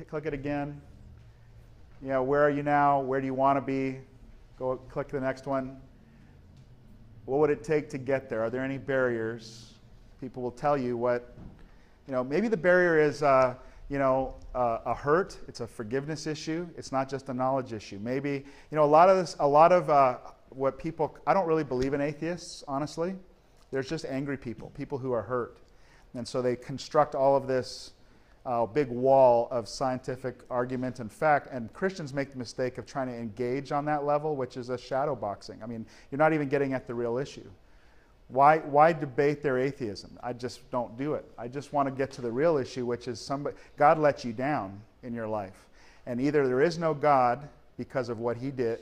click it again. You know, where are you now? Where do you want to be? Go click the next one. What would it take to get there? Are there any barriers? People will tell you what, you know, maybe the barrier is, you know, a hurt. It's a forgiveness issue. It's not just a knowledge issue. Maybe, you know, a lot of what people, I don't really believe in atheists, honestly. There's just angry people who are hurt. And so they construct all of this big wall of scientific argument and fact, and Christians make the mistake of trying to engage on that level, which is a shadow boxing. I mean, you're not even getting at the real issue. Why debate their atheism? I just don't do it. I just want to get to the real issue, which is God let you down in your life. And either there is no God because of what he did,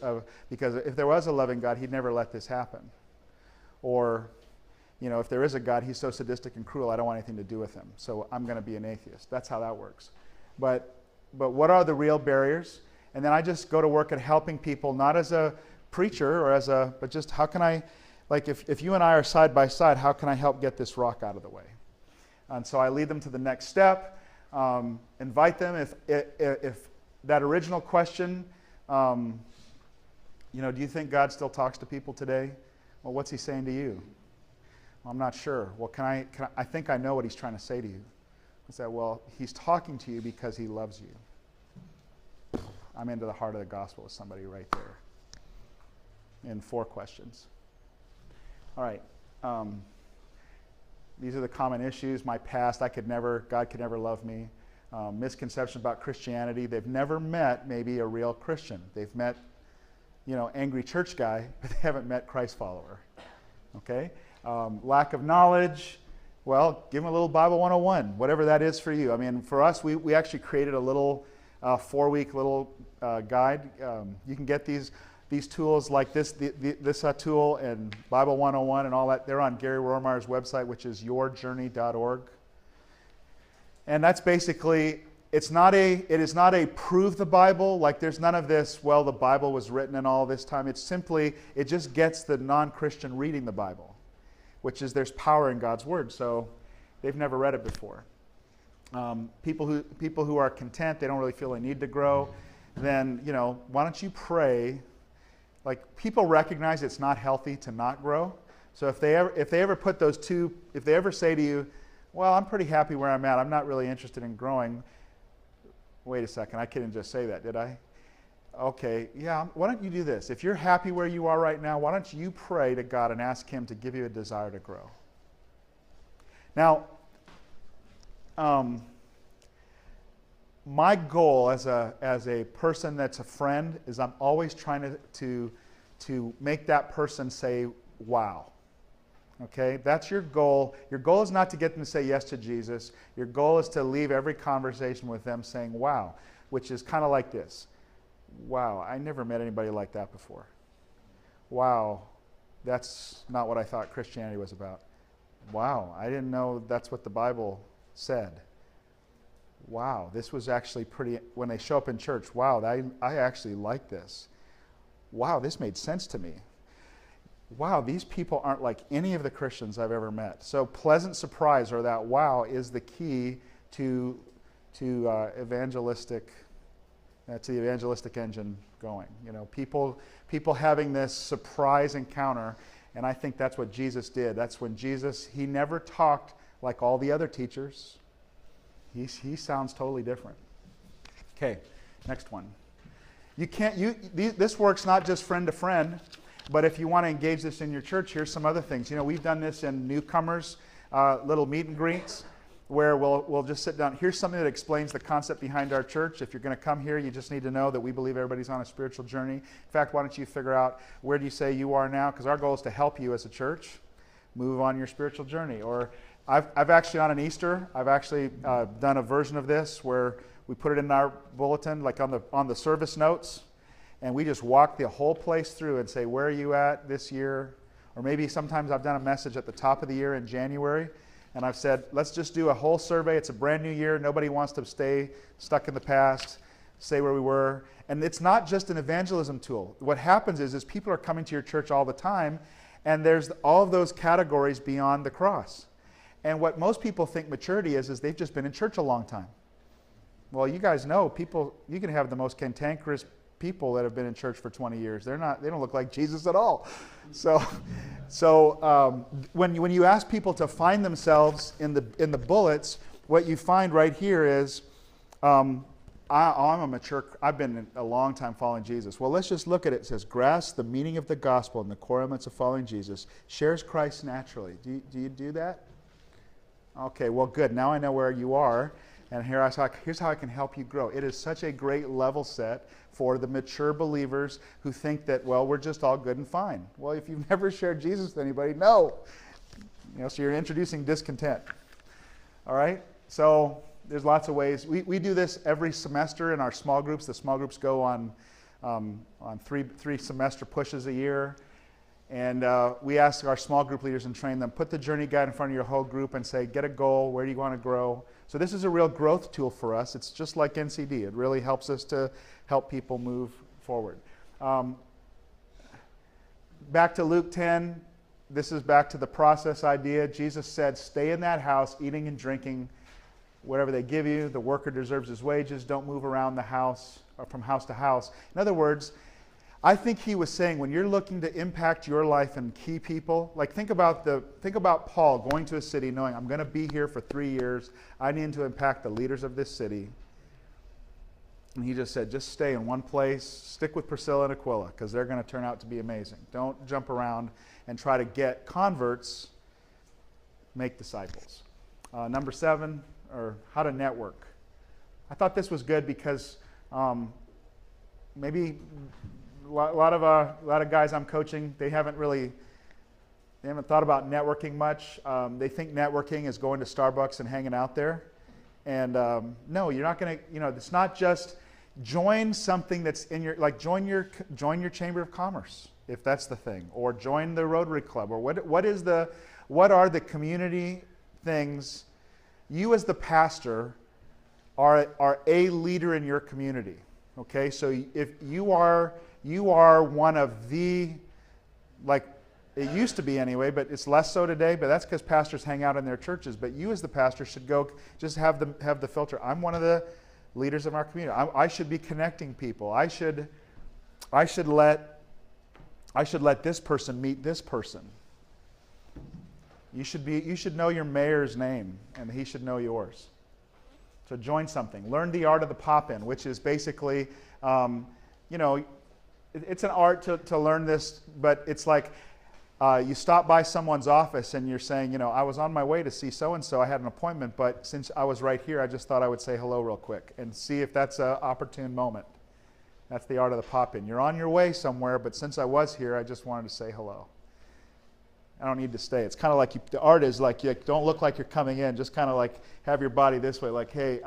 because if there was a loving God, he'd never let this happen. Or, you know, if there is a God, he's so sadistic and cruel, I don't want anything to do with him. So I'm going to be an atheist. That's how that works. But what are the real barriers? And then I just go to work at helping people, not as a preacher or but just how can I, like if you and I are side by side, how can I help get this rock out of the way? And so I lead them to the next step, invite them. If that original question, you know, do you think God still talks to people today? Well, what's he saying to you? Well, I'm not sure. Well, I think I know what he's trying to say to you. I said, well, he's talking to you because he loves you. I'm into the heart of the gospel with somebody right there. In 4 questions. All right. These are the common issues. My past, God could never love me. Misconceptions about Christianity. They've never met maybe a real Christian. They've met, you know, angry church guy, but they haven't met Christ follower. Okay? Lack of knowledge. Well, give them a little Bible 101, whatever that is for you. I mean, for us, we actually created a little 4-week little guide. You can get these tools like this tool and Bible 101 and all that. They're on Gary Rohrmayer's website, which is yourjourney.org. And that's basically, it is not a prove the Bible, like there's none of this, well, the Bible was written in all this time. It's simply, it just gets the non-Christian reading the Bible, which is there's power in God's Word. So they've never read it before. People who are content, they don't really feel they need to grow, then, you know, why don't you pray? Like, people recognize it's not healthy to not grow. So if they ever put those two, if they ever say to you, well, I'm pretty happy where I'm at, I'm not really interested in growing. Wait a second, I couldn't just say that, did I? Okay, yeah, why don't you do this? If you're happy where you are right now, why don't you pray to God and ask him to give you a desire to grow? Now, my goal as a person that's a friend is I'm always trying to make that person say, wow. Okay, that's your goal. Your goal is not to get them to say yes to Jesus. Your goal is to leave every conversation with them saying, wow, which is kind of like this. Wow, I never met anybody like that before. Wow, that's not what I thought Christianity was about. Wow, I didn't know that's what the Bible said. Wow, this was actually pretty, when they show up in church, wow, I actually like this. Wow, this made sense to me. Wow, these people aren't like any of the Christians I've ever met. So pleasant surprise, or that wow, is the key to the evangelistic engine going. You know, people having this surprise encounter, and I think that's what Jesus did. That's when Jesus, he never talked like all the other teachers. He sounds totally different. Okay, next one. This works not just friend to friend, but if you want to engage this in your church, here's some other things. You know, we've done this in newcomers, little meet and greets, where we'll just sit down. Here's something that explains the concept behind our church. If you're going to come here, you just need to know that we believe everybody's on a spiritual journey. In fact, why don't you figure out where do you say you are now? Because our goal is to help you as a church move on your spiritual journey. Or I've actually, on an Easter, I've actually done a version of this where we put it in our bulletin, like on the service notes, and we just walk the whole place through and say, where are you at this year? Or maybe sometimes I've done a message at the top of the year in January, and I've said, let's just do a whole survey. It's a brand new year. Nobody wants to stay stuck in the past, stay where we were. And it's not just an evangelism tool. What happens is people are coming to your church all the time, and there's all of those categories beyond the cross. And what most people think maturity is they've just been in church a long time. Well, you guys know people, you can have the most cantankerous people that have been in church for 20 years. They don't look like Jesus at all. So when you ask people to find themselves in the bullets, what you find right here is, I'm a mature, I've been a long time following Jesus. Well, let's just look at it. It says, grasp the meaning of the gospel and the core elements of following Jesus. Shares Christ naturally. Do you do that? Okay, well, good. Now I know where you are. And here's how I can help you grow. It is such a great level set for the mature believers who think that, well, we're just all good and fine. Well, if you've never shared Jesus with anybody, no. So you're introducing discontent. All right? So there's lots of ways. We do this every semester in our small groups. The small groups go on three semester pushes a year. And we ask our small group leaders and train them, put the journey guide in front of your whole group and say, get a goal. Where do you want to grow? So this is a real growth tool for us. It's just like NCD. It really helps us to help people move forward. Back to Luke 10. This is back to the process idea. Jesus said, stay in that house, eating and drinking whatever they give you. The worker deserves his wages. Don't move around the house or from house to house. In other words, I think he was saying when you're looking to impact your life and key people, like think about Paul going to a city knowing I'm going to be here for 3 years. I need to impact the leaders of this city. And he just said, just stay in one place, stick with Priscilla and Aquila because they're going to turn out to be amazing. Don't jump around and try to get converts, make disciples. Number 7, or how to network. I thought this was good because maybe a lot of guys I'm coaching, they haven't thought about networking much. They think networking is going to Starbucks and hanging out there. And no, you're not going to, it's not just join something that's in your, like join your Chamber of Commerce, if that's the thing, or join the Rotary Club, or what are the community things. You as the pastor are a leader in your community. Okay, so if you are one of the, like it used to be anyway, but it's less so today, but that's because pastors hang out in their churches. But you as the pastor should go just have the filter. I'm one of the leaders of our community. I should be connecting people. I should let this person meet this person. You should know your mayor's name, and he should know yours. So join something. Learn the art of the pop-in, which is basically, it's an art to learn this, but it's like you stop by someone's office and you're saying, I was on my way to see so-and-so. I had an appointment, but since I was right here, I just thought I would say hello real quick and see if that's an opportune moment. That's the art of the pop-in. You're on your way somewhere, but since I was here, I just wanted to say hello. I don't need to stay. It's kind of like the art is like you don't look like you're coming in. Just kind of like have your body this way, like, hey,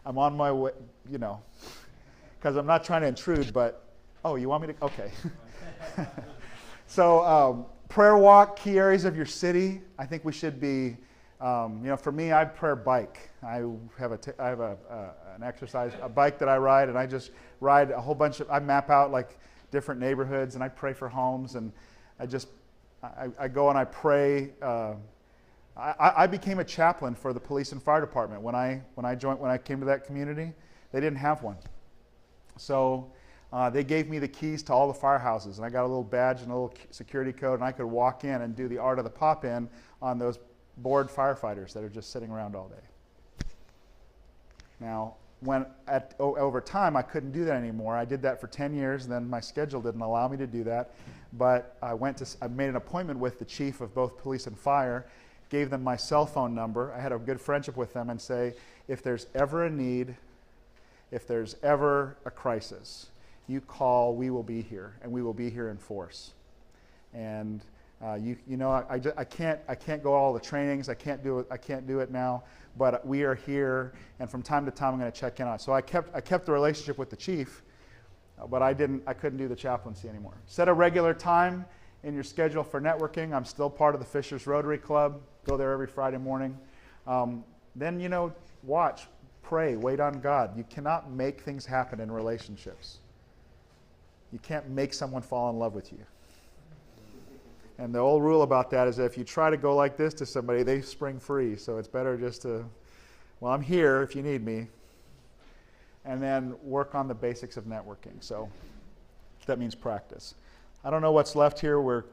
I'm on my way, because I'm not trying to intrude, but, oh, you want me to? Okay. So prayer walk, key areas of your city. I think we should be, for me, I prayer bike. I have an exercise, a bike that I ride, and I just ride a whole bunch of, I map out like different neighborhoods, and I pray for homes, and I go and I pray. I became a chaplain for the police and fire department when I came to that community. They didn't have one, so they gave me the keys to all the firehouses, and I got a little badge and a little security code, and I could walk in and do the art of the pop-in on those bored firefighters that are just sitting around all day. Now, over time, I couldn't do that anymore. I did that for 10 years, and then my schedule didn't allow me to do that. But I made an appointment with the chief of both police and fire, gave them my cell phone number. I had a good friendship with them and say, if there's ever a need, if there's ever a crisis, you call, we will be here, and we will be here in force. And I can't go all the trainings. I can't do it now. But we are here, and from time to time, I'm going to check in on it. So I kept the relationship with the chief, but I couldn't do the chaplaincy anymore. Set a regular time in your schedule for networking. I'm still part of the Fishers Rotary Club. Go there every Friday morning. Then watch, pray, wait on God. You cannot make things happen in relationships. You can't make someone fall in love with you. And the old rule about that is that if you try to go like this to somebody, they spring free. So it's better just to, well, I'm here if you need me. and then work on the basics of networking. So that means practice. I don't know what's left here. We're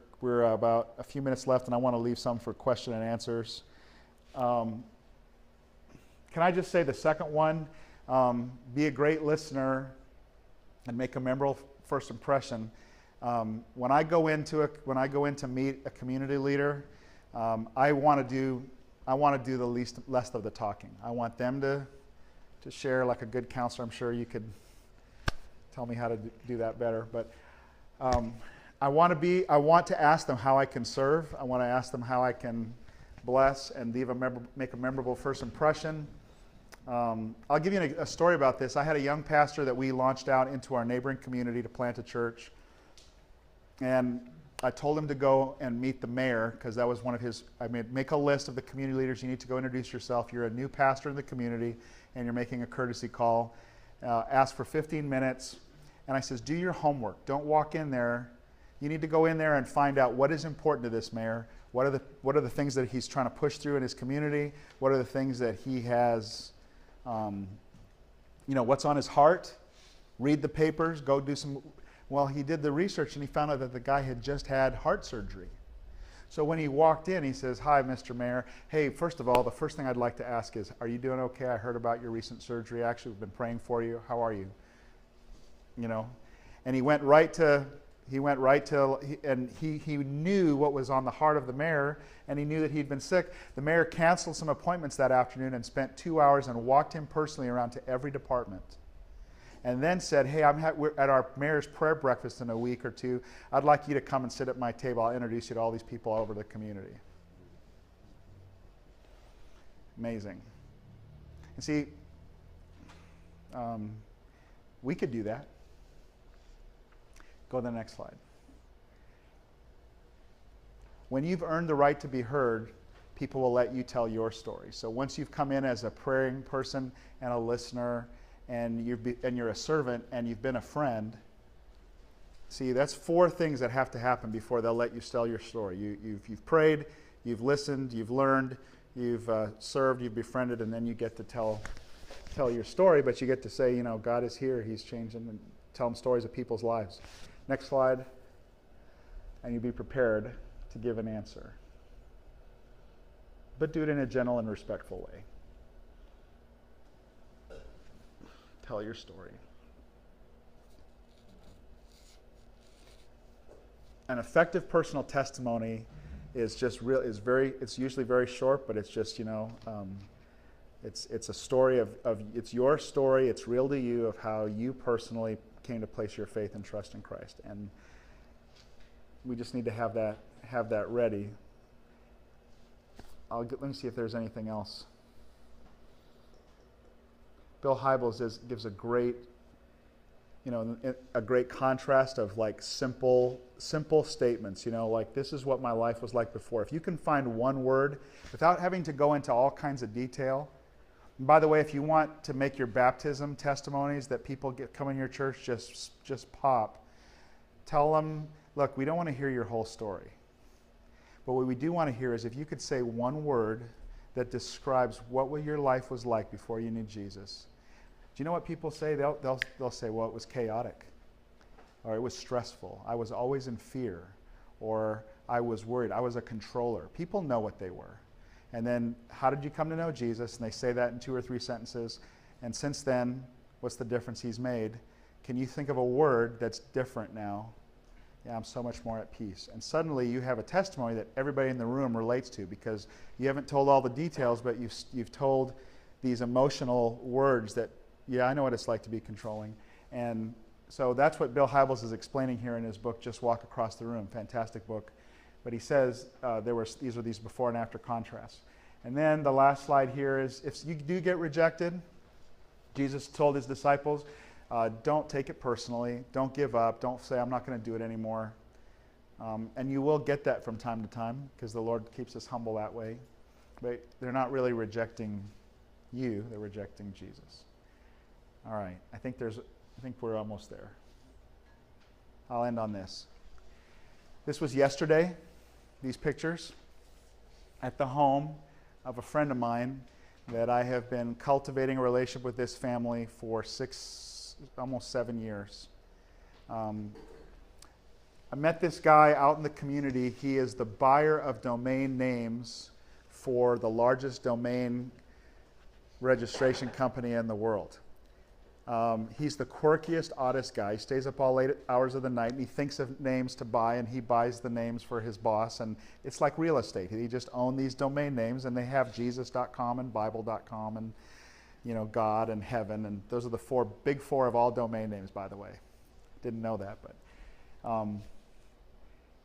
about a few minutes left, and I want to leave some for question and answers. Can I just say the second one? Be a great listener and make a memorable first impression. When I go in to meet a community leader, I want to do the less of the talking. I want them to share like a good counselor. I'm sure you could tell me how to do that better. But I want to ask them how I can serve. I want to ask them how I can bless and make a memorable first impression. I'll give you a story about this. I had a young pastor that we launched out into our neighboring community to plant a church. And I told him to go and meet the mayor, because that was one of his, make a list of the community leaders. You need to go introduce yourself. You're a new pastor in the community, and you're making a courtesy call. Ask for 15 minutes. And I says, do your homework. Don't walk in there. You need to go in there and find out what is important to this mayor. What are the things that he's trying to push through in his community? What are the things that he has, what's on his heart? Read the papers. Go do some. Well, he did the research, and he found out that the guy had just had heart surgery. So when he walked in, he says, hi, Mr. Mayor. Hey, first of all, the first thing I'd like to ask is, are you doing okay? I heard about your recent surgery. Actually, we've been praying for you. How are you? And he went right to, and he knew what was on the heart of the mayor, and he knew that he'd been sick. The mayor canceled some appointments that afternoon and spent 2 hours and walked him personally around to every department. And then said, hey, we're at our mayor's prayer breakfast in a week or two. I'd like you to come and sit at my table. I'll introduce you to all these people all over the community. Amazing. And see, we could do that. Go to the next slide. When you've earned the right to be heard, people will let you tell your story. So once you've come in as a praying person and a listener, and you're a servant, and you've been a friend, see, that's 4 things that have to happen before they'll let you tell your story. You've prayed, you've listened, you've learned, you've served, you've befriended, and then you get to tell your story, but you get to say, God is here, He's changing, and tell them stories of people's lives. Next slide. And you be prepared to give an answer. But do it in a gentle and respectful way. Tell your story. An effective personal testimony is it's usually very short, but it's just, it's a story of it's your story, it's real to you, of how you personally came to place your faith and trust in Christ. And we just need to have that ready. Let me see if there's anything else. Bill Hybels gives a great contrast of like simple statements, like this is what my life was like before. If you can find one word without having to go into all kinds of detail. And by the way, if you want to make your baptism testimonies that people come in your church just pop, tell them, look, we don't want to hear your whole story. But what we do want to hear is if you could say one word that describes what your life was like before you knew Jesus. Do you know what people say? They'll say, well, it was chaotic, or it was stressful. I was always in fear, or I was worried. I was a controller. People know what they were. And then, how did you come to know Jesus? And they say that in 2 or 3 sentences. And since then, what's the difference He's made? Can you think of a word that's different now? Yeah, I'm so much more at peace. And suddenly you have a testimony that everybody in the room relates to, because you haven't told all the details, but you've told these emotional words that, yeah, I know what it's like to be controlling. And so that's what Bill Hybels is explaining here in his book, Just Walk Across the Room. Fantastic book. But he says these are these before and after contrasts. And then the last slide here is, if you do get rejected, Jesus told His disciples, don't take it personally. Don't give up. Don't say, I'm not going to do it anymore. And you will get that from time to time, because the Lord keeps us humble that way. But they're not really rejecting you. They're rejecting Jesus. All right. I think we're almost there. I'll end on this. This was yesterday, these pictures, at the home of a friend of mine that I have been cultivating a relationship with this family for almost 7 years. I met this guy out in the community. He is the buyer of domain names for the largest domain registration company in the world. He's the quirkiest, oddest guy. He stays up all late hours of the night, and he thinks of names to buy, and he buys the names for his boss. And it's like real estate. He just owns these domain names, and they have Jesus.com and Bible.com and, God and heaven. And those are the big four of all domain names, by the way. Didn't know that, but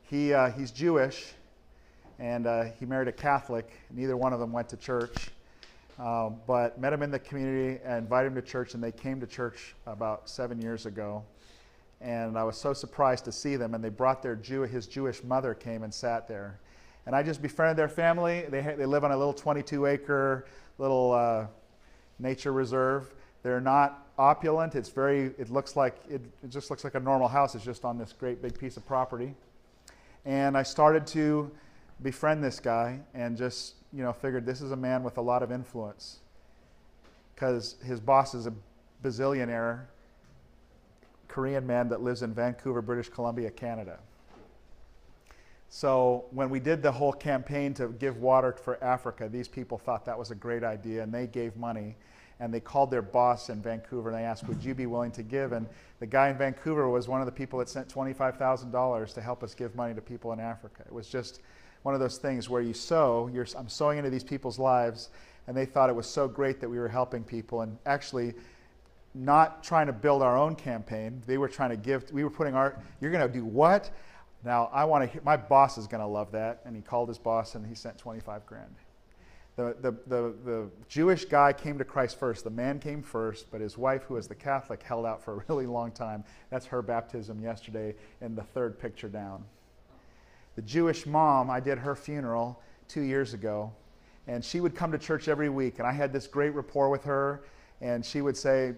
he's Jewish, and he married a Catholic. Neither one of them went to church. But met him in the community and invited him to church, and they came to church about 7 years ago. And I was so surprised to see them, and they brought his Jewish mother came and sat there. And I just befriended their family. They live on a little 22-acre little nature reserve. They're not opulent. It just looks like a normal house. It's just on this great big piece of property. And I started to befriend this guy and just figured this is a man with a lot of influence, because his boss is a bazillionaire Korean man that lives in Vancouver, British Columbia, Canada. So when we did the whole campaign to give water for Africa, these people thought that was a great idea, and they gave money, and they called their boss in Vancouver and they asked, would you be willing to give? And the guy in Vancouver was one of the people that sent $25,000 to help us give money to people in Africa. It was just one of those things where you sow, I'm sowing into these people's lives, and they thought it was so great that we were helping people, and actually not trying to build our own campaign. They were trying to give, we were putting you're going to do what? Now, my boss is going to love that. And he called his boss and he sent 25 grand. The Jewish guy came to Christ first. The man came first, but his wife, who is the Catholic, held out for a really long time. That's her baptism yesterday in the third picture down. The Jewish mom, I did her funeral 2 years ago, and she would come to church every week, and I had this great rapport with her, and she would say,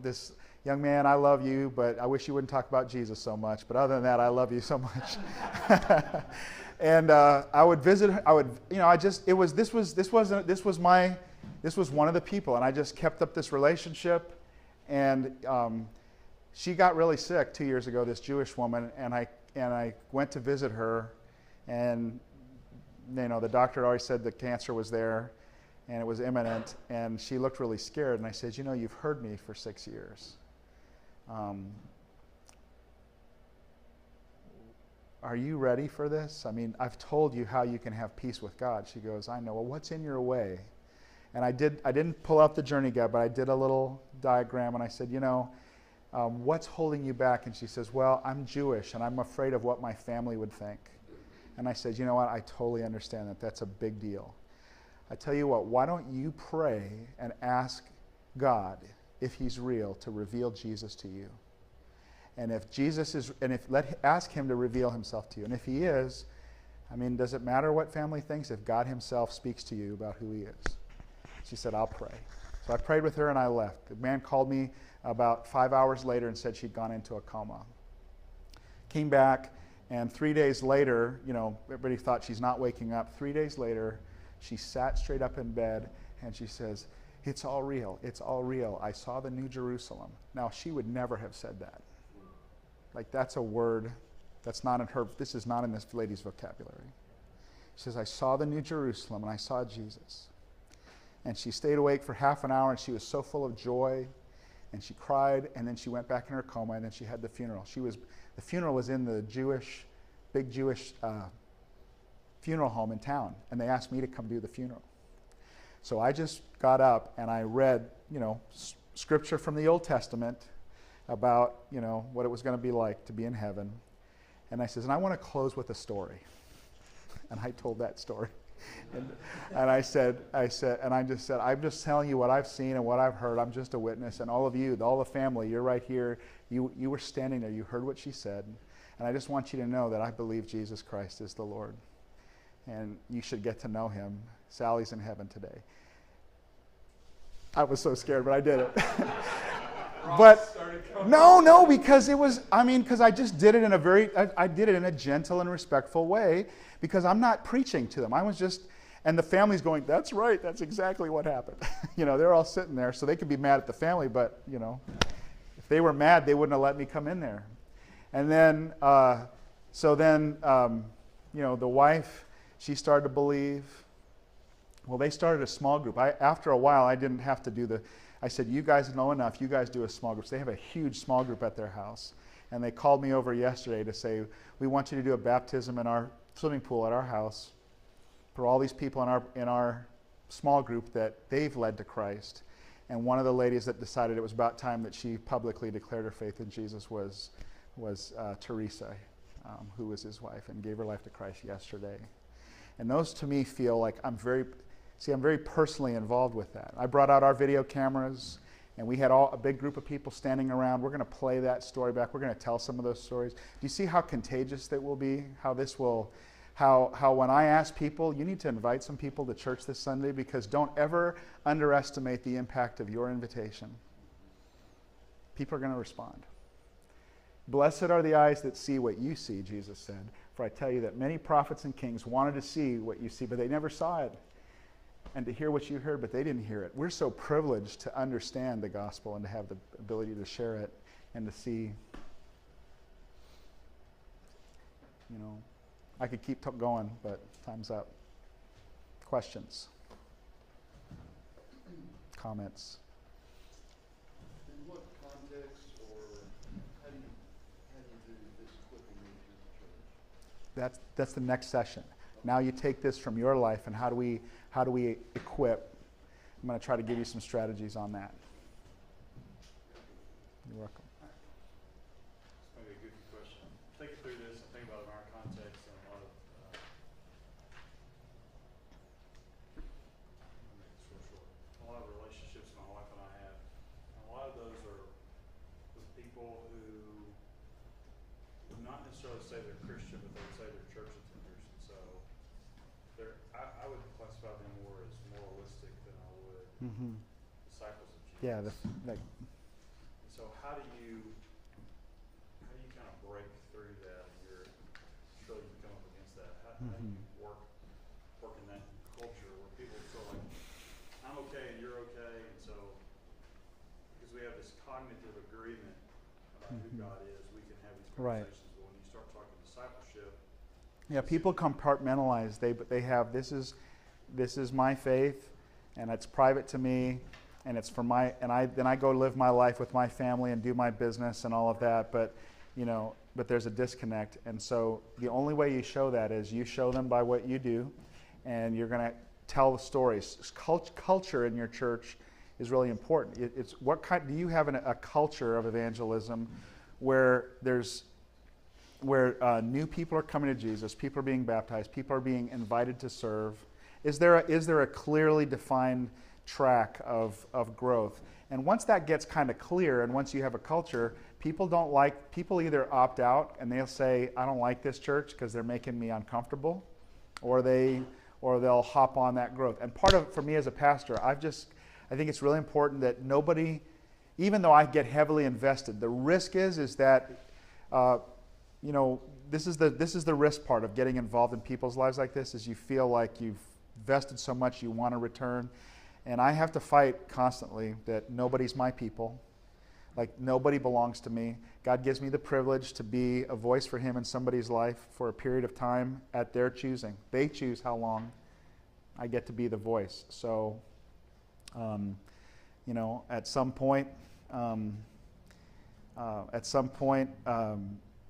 this young man, I love you, but I wish you wouldn't talk about Jesus so much, but other than that, I love you so much. And I would visit her, this was one of the people, and I just kept up this relationship, and she got really sick 2 years ago, this Jewish woman, and I went to visit her, and the doctor always said the cancer was there and it was imminent, and she looked really scared, and I said, you've heard me for 6 years. Are you ready for this? I've told you how you can have peace with God. She goes, I know. Well, what's in your way? And I didn't pull out the journey guide, but I did a little diagram, and I said, what's holding you back? And she says, well, I'm Jewish, and I'm afraid of what my family would think. And I said, you know what? I totally understand that. That's a big deal. I tell you what, why don't you pray and ask God, if he's real, to reveal Jesus to you? And if Jesus is, ask him to reveal himself to you. And if he is, does it matter what family thinks if God himself speaks to you about who he is? She said, I'll pray. So I prayed with her and I left. The man called me about 5 hours later and said she'd gone into a coma. Came back, and 3 days later, everybody thought she's not waking up. 3 days later, she sat straight up in bed and she says, it's all real. It's all real. I saw the New Jerusalem. Now, she would never have said that. Like, that's a word that's not in her, this is not in this lady's vocabulary. She says, I saw the New Jerusalem and I saw Jesus. And she stayed awake for half an hour, and she was so full of joy, and she cried, and then she went back in her coma, and then she had the funeral. The funeral was in the big Jewish funeral home in town, and they asked me to come do the funeral. So I just got up and I read, scripture from the Old Testament about, what it was going to be like to be in heaven. And I says, and I want to close with a story. And I told that story. And I just said, I'm just telling you what I've seen and what I've heard. I'm just a witness. And all of you, all the family, you're right here. You were standing there. You heard what she said. And I just want you to know that I believe Jesus Christ is the Lord. And you should get to know him. Sally's in heaven today. I was so scared, but I did it. But no, because it was, because I just did it in I did it in a gentle and respectful way, because I'm not preaching to them. I was just, And the family's going, that's right, that's exactly what happened. They're all sitting there, so they could be mad at the family, but, if they were mad, they wouldn't have let me come in there. And then, the wife, she started to believe. Well, they started a small group. After a while, I didn't have to I said, you guys know enough, you guys do a small group. So they have a huge small group at their house. And they called me over yesterday to say, we want you to do a baptism in our swimming pool at our house for all these people in our small group that they've led to Christ. And one of the ladies that decided it was about time that she publicly declared her faith in Jesus was Teresa, who was his wife, and gave her life to Christ yesterday. And those to me feel like I'm very personally involved with that. I brought out our video cameras, and we had a big group of people standing around. We're going to play that story back. We're going to tell some of those stories. Do you see how contagious that will be? How when I ask people, you need to invite some people to church this Sunday, because don't ever underestimate the impact of your invitation. People are going to respond. Blessed are the eyes that see what you see, Jesus said. For I tell you that many prophets and kings wanted to see what you see, but they never saw it. And to hear what you heard, but they didn't hear it. We're so privileged to understand the gospel and to have the ability to share it and to see. I could keep going, but time's up. Questions? Comments? In what context, or how do you do this equipping in the church? That's the next session. Now you take this from your life, and how do we equip? I'm going to try to give you some strategies on that. You're welcome. This may be a goofy question. Thinking through this and thinking about it in our context and a lot of relationships my wife and I have. And a lot of those are with people who would not necessarily say they're Christian, but they would say they're church attenders. And so I would classify them more as moralistic than I would disciples of Jesus. Yeah. So how do you kind of break through that? You're sure you come up against that. How do you work in that culture where people feel like I'm okay and you're okay, and so because we have this cognitive agreement about who God is, we can have these conversations. But when you start talking discipleship, people compartmentalize. They have this is my faith, and it's private to me. And it's for then I go live my life with my family and do my business and all of that. But there's a disconnect. And so the only way you show that is you show them by what you do, and you're going to tell the stories. Culture in your church is really important. It's what kind do you have a culture of evangelism where new people are coming to Jesus, people are being baptized, people are being invited to serve. Is there a clearly defined track of growth? And once that gets kind of clear, and once you have a culture, people either opt out and they'll say, I don't like this church because they're making me uncomfortable, or they'll hop on that growth. And part of it for me as a pastor, I think it's really important that nobody, even though I get heavily invested, the risk is that this is the risk part of getting involved in people's lives like this, is you feel like you've invested so much you want to return. And I have to fight constantly that nobody's my people. Like, nobody belongs to me. God gives me the privilege to be a voice for Him in somebody's life for a period of time at their choosing. They choose how long I get to be the voice. So, at some point,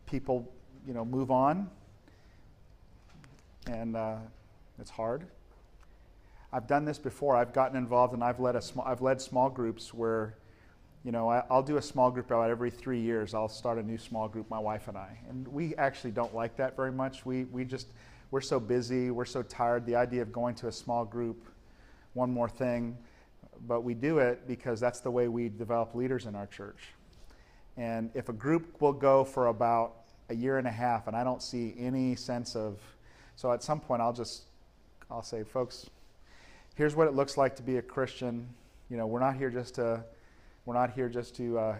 people, move on, and it's hard. I've done this before. I've gotten involved, and I've led small groups where, I'll do a small group about every 3 years. I'll start a new small group, my wife and I, and we actually don't like that very much. We're so busy, we're so tired. The idea of going to a small group, one more thing, but we do it because that's the way we develop leaders in our church. And if a group will go for about a year and a half, and I don't see any sense of, so at some point I'll say, folks, here's what it looks like to be a Christian. We're not here just to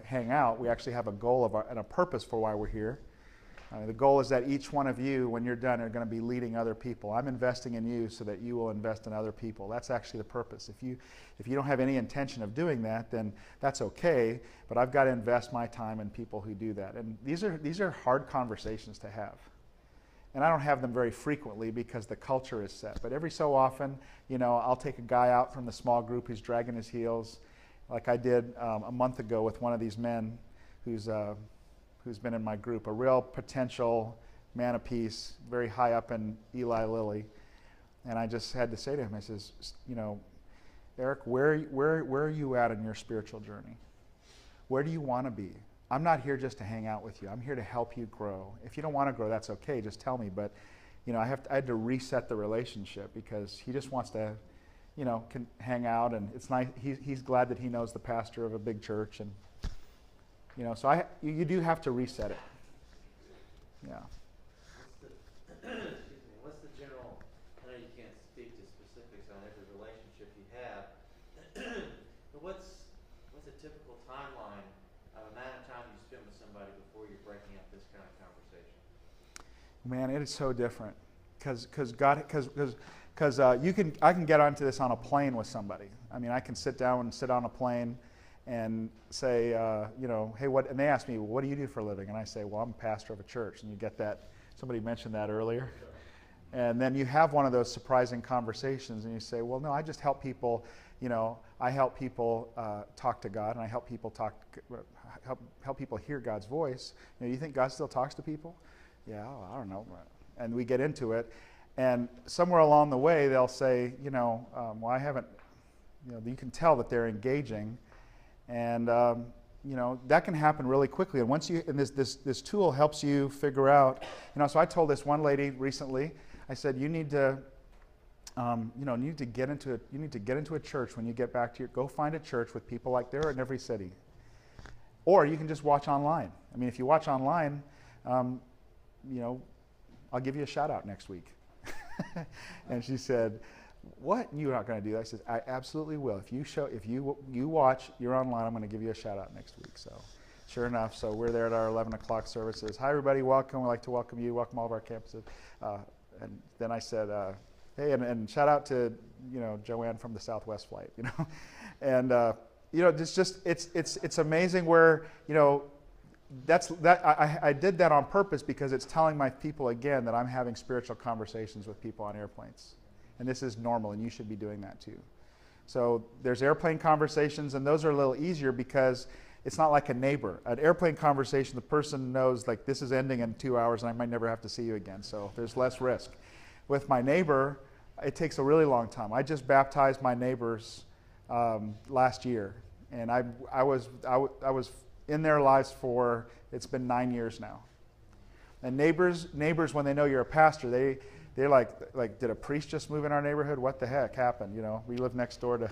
hang out. We actually have a goal and a purpose for why we're here. The goal is that each one of you, when you're done, are going to be leading other people. I'm investing in you so that you will invest in other people. That's actually the purpose. If you don't have any intention of doing that, then that's okay, but I've got to invest my time in people who do that. And these are hard conversations to have. And I don't have them very frequently because the culture is set. But every so often, I'll take a guy out from the small group who's dragging his heels, like I did a month ago with one of these men who's been in my group, a real potential man of peace, very high up in Eli Lilly. And I just had to say to him, I says, Eric, where are you at in your spiritual journey? Where do you want to be? I'm not here just to hang out with you. I'm here to help you grow. If you don't want to grow, that's okay. Just tell me. But, I had to reset the relationship because he just wants to, can hang out, and it's nice. He's glad that he knows the pastor of a big church, and so you do have to reset it. Yeah. What's the general? I know you can't speak to specifics on every relationship you have, but what's a typical timeline of amount of time you spend with somebody before you're breaking up this kind of conversation? Man, it is so different because I can get onto this on a plane with somebody. I mean, I can sit on a plane and say, hey, what? And they ask me, well, what do you do for a living? And I say, well, I'm a pastor of a church. And you get that. Somebody mentioned that earlier. And then you have one of those surprising conversations, and you say, well, no, I just help people. I help people talk to God, and I help people help people hear God's voice. You think God still talks to people? Yeah, I don't know. And we get into it, and somewhere along the way, they'll say, well, I haven't. You can tell that they're engaging. And that can happen really quickly. And once this tool helps you figure out, so I told this one lady recently, I said, you need to get into a church when you get back to go find a church with people like there in every city. Or you can just watch online. I mean, if you watch online, I'll give you a shout out next week. And she said, what? You're not going to do that? I said, I absolutely will. If you watch, you're online, I'm going to give you a shout out next week. So sure enough, so we're there at our 11 o'clock services. Hi everybody, welcome. We'd like to welcome you, welcome all of our campuses. And then I said, hey, and shout out to, Joanne from the Southwest flight, And, it's amazing where, I did that on purpose because it's telling my people again that I'm having spiritual conversations with people on airplanes. And this is normal, and you should be doing that too. So there's airplane conversations, and those are a little easier because it's not like a neighbor. An airplane conversation, the person knows, like, this is ending in 2 hours, and I might never have to see you again, so there's less risk. With my neighbor, it takes a really long time. I just baptized my neighbors last year, and I was in their lives for, it's been 9 years now. And neighbors, when they know you're a pastor, they're like, did a priest just move in our neighborhood? What the heck happened? We live next door to.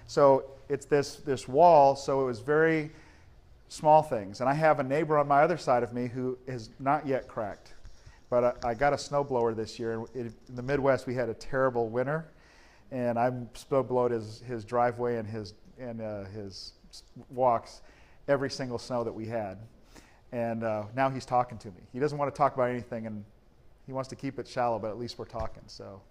So it's this wall, so it was very small things. And I have a neighbor on my other side of me who is not yet cracked. But I got a snowblower this year. In the Midwest, we had a terrible winter. And I snowblowed his driveway and his walks every single snow that we had. And now he's talking to me. He doesn't want to talk about anything, and he wants to keep it shallow, but at least we're talking. So.